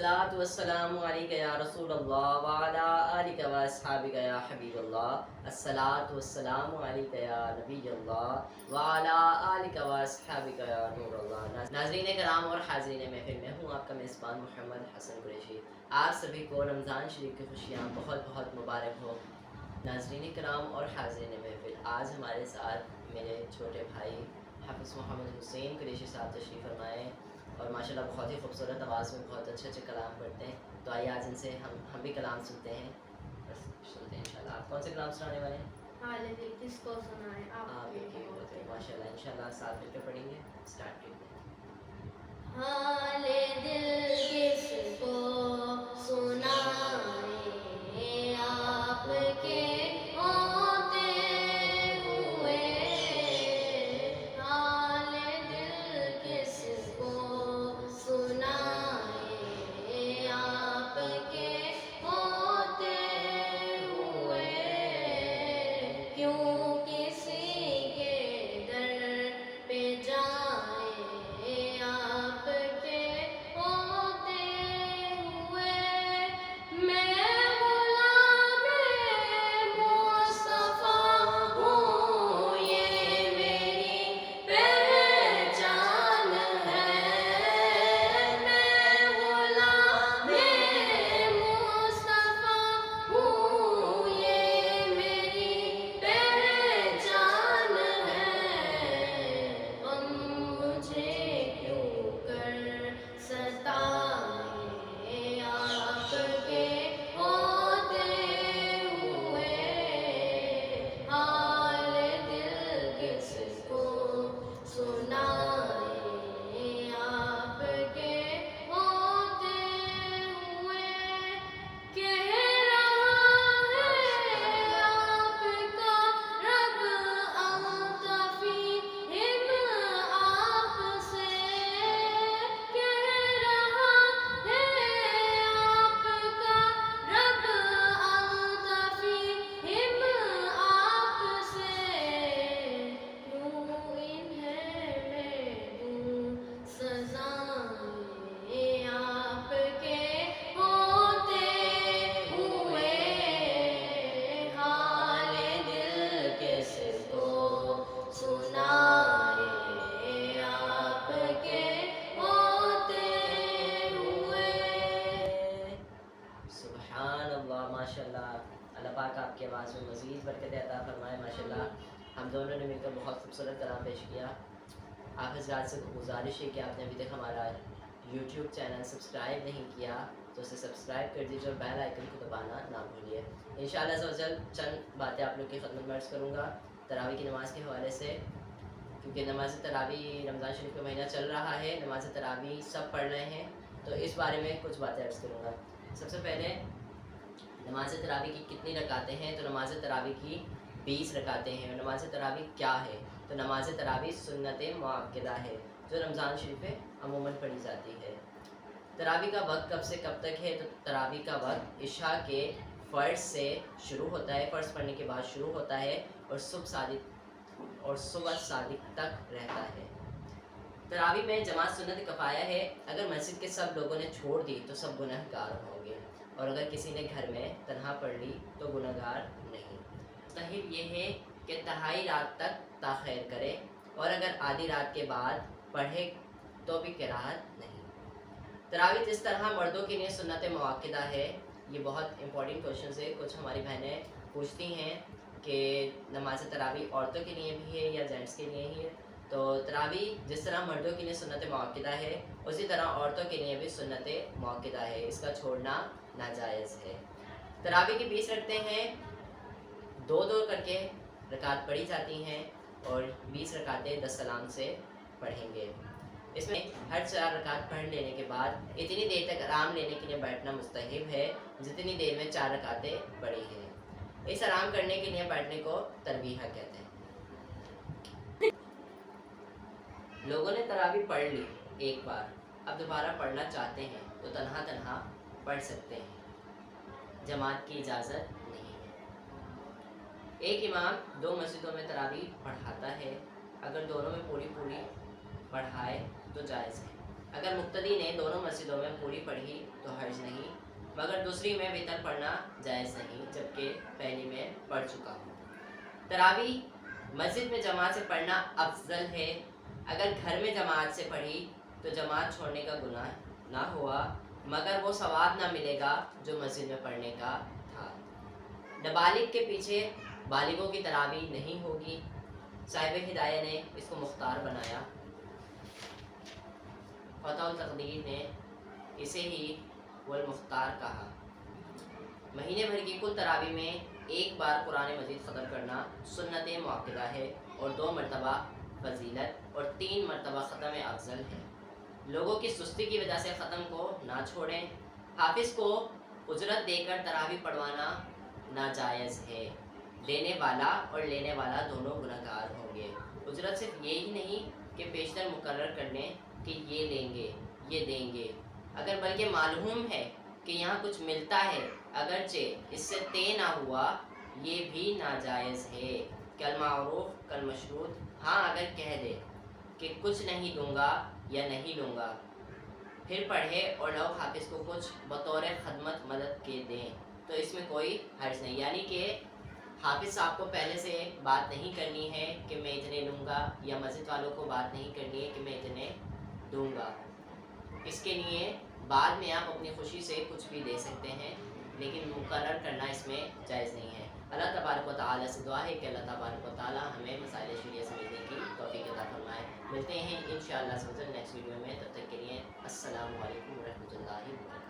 अस्सलातु वस्सलामु अलैका या रसूल अल्लाह व अला आलिका व अस्हाबिका या हबीब अल्लाह। अस्सलातु वस्सलामु अलैका या नबी अल्लाह व अला आलिका व अस्हाबिका या नूर अल्लाह। नाज़रीन कराम और हाज़रीन महफिल, मैं हूँ आपका मेज़बान मोहम्मद हसन कुरैशी। आप सभी को रमज़ान शरीफ की खुशियाँ बहुत बहुत मुबारक हो। नाज़रीन कराम और हाज़रीन महफिल, आज हमारे साथ मेरे छोटे भाई हाफ़िज़ मोहम्मद हुसैन कुरैशी साहब तशरीफ़ फरमाए और माशाल्लाह बहुत ही खूबसूरत आवाज़ में बहुत अच्छे अच्छे कलाम पढ़ते हैं। तो आइए आज इनसे हम भी कलाम सुनते हैं, बस सुनते हैं इंशाल्लाह। आप कौन से कलाम सुनाने वाले हैं? हाले दिल किसको सुनाए आप माशाल्लाह इंशाल्लाह साथ मिलकर पढ़ेंगे। स्टार्ट करते हैं। हाले दिल किसको सुनाए आपके होते हुए, हाले दिल किसको सुनाए आपके होते हुए, क्यों किसी के दर पे जाए आपके होते हुए। मैं गुलामे मुस्तफा हूँ, ये मेरी पहचान है। मैं गुलामे मुस्तफा हूँ, ये मेरी पहचान है। हम मुझे क्यों कर सताए आपके होते हुए, हाल दिल किसको सुनाए आपके होते हुए। कह रहा है आपका रब अल्ताफ़ी हिम आपसे, कह रहा है आपका रब अल्ताफ़ी हिम आपसे। क्यों इन्हें मैं दूँ सज़ाएँ आपके होते हुए, हाले दिल किसको सुनाए आपके होते हुए। सुभान अल्लाह, माशाल्लाह। अल्लाह पाक आपकी आवाज़ में मज़ीद बरकत अता फरमाए माशाल्लाह। हम दोनों ने मिलकर बहुत खूबसूरत कलाम पेश किया। आप हज़रात से गुजारिश है कि आपने अभी तक हमारा यूट्यूब चैनल सब्सक्राइब नहीं किया तो उसे सब्सक्राइब कर दीजिए और बेल आइकन को दबाना ना भूलिए। इंशाअल्लाह अज़्ज़ा वजल चंद बातें आप लोग की खिदमत में अर्ज़ करूँगा तरावी की नमाज़ के हवाले से, क्योंकि नमाज़ तरावी रमज़ान शरीफ का महीना चल रहा है, नमाज़ तरावी सब पढ़ रहे हैं, तो इस बारे में कुछ बातें अर्ज़ करूँगा। सबसे पहले नमाज तरावी की कितनी रकातें हैं? तो नमाज तरावी की 20 रकातें हैं। और नमाज तरावी क्या है? तो नमाज तरावी सुन्नत मुअक्कदा है जो रमज़ान शरीफ में अमूमन पढ़ी जाती है। तरावी का वक्त कब से कब तक है? तो तरावी का वक्त इशा के फ़र्ज़ से शुरू होता है, फ़र्ज़ पढ़ने के बाद शुरू होता है और सुबह सादिक तक रहता है। तरावी में जमात सुन्नत कफ़ाया है। अगर मस्जिद के सब लोगों ने छोड़ दी तो सब गुनहगार होंगे, और अगर किसी ने घर में तन्हा पढ़ ली तो गुनहगार नहीं। मुस्तहब ये है कि तहाई रात तक ताख़ीर करे, और अगर आधी रात के बाद पढ़े तो भी किराअत नहीं। तरावी जिस तरह मर्दों के लिए सुन्नत मुअक्कदा है, ये बहुत इंपॉर्टेंट क्वेश्चन है। कुछ हमारी बहनें पूछती हैं कि नमाज तरावी औरतों के लिए भी है या जेंट्स के लिए ही है। तो तरावी जिस तरह मर्दों के लिए सुन्नत मुअक्कदा है, उसी तरह औरतों के लिए भी सुन्नत मुअक्कदा है, इसका छोड़ना नाजायज़ है। तरावी की 20 रखते हैं, दो दो करके रकात पढ़ी जाती हैं और 20 रकातें 10 सलाम से पढ़ेंगे। इसमें हर 4 रकात पढ़ लेने के बाद इतनी देर तक आराम लेने के लिए बैठना मुस्तहब है जितनी देर में 4 रकातें पढ़ी हैं। इस आराम करने के लिए बैठने को तरवीहा कहते हैं। लोगों ने तरावी पढ़ ली एक बार, अब दोबारा पढ़ना चाहते हैं तो तन्हा तन्हा पढ़ सकते हैं, जमात की इजाज़त नहीं है। एक इमाम 2 मस्जिदों में तरावी पढ़ाता है, अगर दोनों में पूरी पढ़ाए तो जायज़ है। अगर मुक्तदी ने दोनों मस्जिदों में पूरी पढ़ी तो تو हर्ज नहीं, मगर दूसरी में वितर पढ़ना जायज़ नहीं, जबकि पहली में पढ़ चुका हूँ। तरावी मस्जिद में जमात से पढ़ना अफजल है। अगर घर में जमात से पढ़ी तो जमात छोड़ने का गुनाह ना हुआ, मगर वो सवाब ना मिलेगा जो मस्जिद में पढ़ने का था। नाबालिग के पीछे बालिगों की तरावी नहीं होगी। साहिब हिदाया ने इसको मुख्तार बनाया। फतहुल तक़दीर ने इसे ही वल मुख्तार कहा। महीने भर की कुल तरावी में एक बार कुरान मजीद ख़त्म करना सुन्नत मुअक्कदा है और 2 मरतबा फजीलत और 3 मरतबा ख़त्म अफजल है। लोगों की सुस्ती की वजह से ख़त्म को ना छोड़ें। हाफिज़ को उजरत देकर तरावी पढ़वाना नाजायज़ है। देने वाला और लेने वाला दोनों गुनहगार होंगे। उजरत सिर्फ ये ही नहीं कि पेशतर मुकर्रर करने कि ये लेंगे ये देंगे, अगर बल्कि मालूम है कि यहाँ कुछ मिलता है, अगरचे इससे तय ना हुआ, ये भी नाजायज़ है। कल मारूफ कल मशरूत, हाँ अगर कह दे कि कुछ नहीं दूंगा या नहीं लूँगा, फिर पढ़े और लोग हाफिज़ को कुछ बतौर खदमत मदद के दें तो इसमें कोई हर्ज नहीं। यानी कि हाफिज़ साहब को पहले से बात नहीं करनी है कि मैं इतने लूँगा, या मस्जिद वालों को बात नहीं करनी है कि मैं इतने दूँगा। इसके लिए बाद में आप अपनी खुशी से कुछ भी दे सकते हैं, लेकिन मुकर्रर करना इसमें जायज़ नहीं है। अल्लाह तबारक व तआला से दुआ है कि अल्लाह तबारक व तआला हमें मसाइल शरीयत समझने की तौफीक अता फरमाए। मिलते हैं इंशाअल्लाह नेक्स्ट वीडियो में, तब तक के लिए अस्सलामु अलैकुम व रहमतुल्लाहि व बरकातहू।